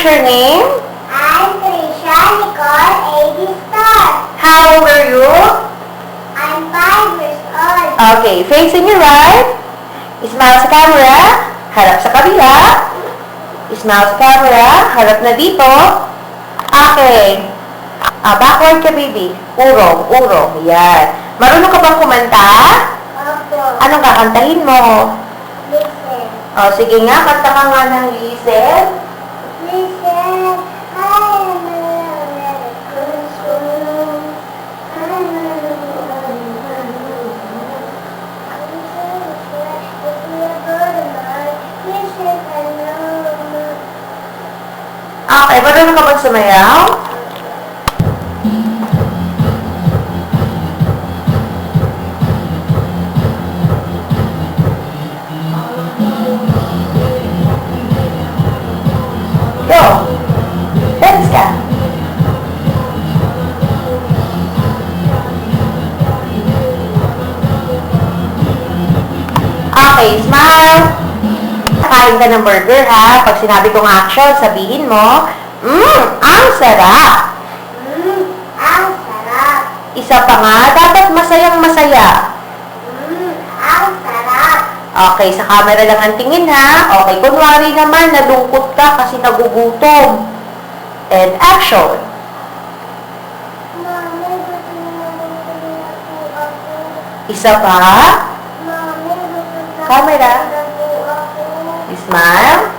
your name? I'm Trisha Nicole A.D. Star. How old are you? I'm 5 years old. Okay, facing your right. Smile sa camera. Harap sa kabila. Smile sa camera. Harap na dito. Okay. Backward ka, baby. Urong, urong. Yan. Marunong ka bang kumanta? Opo. Anong kakantahin mo? Listen. Sige nga, kanta ka nga ng listen. Listen. I am a medical school. Okay, marunong ka bang sumayaw? Go! Dance ka! Okay, smile! Kakain ka ng burger, ha? Pag sinabi kong action, sabihin mo, ang sarap! Ang sarap. Isa pa nga, dapat masayang masaya. Ang sarap. Okay, sa camera lang ang tingin, ha? Okay, kunwari naman, nalungkot ka kasi nagugutom. And action! Mami, gusto na po ako. Isa pa, Mami, gusto na Camera. po ako. smile.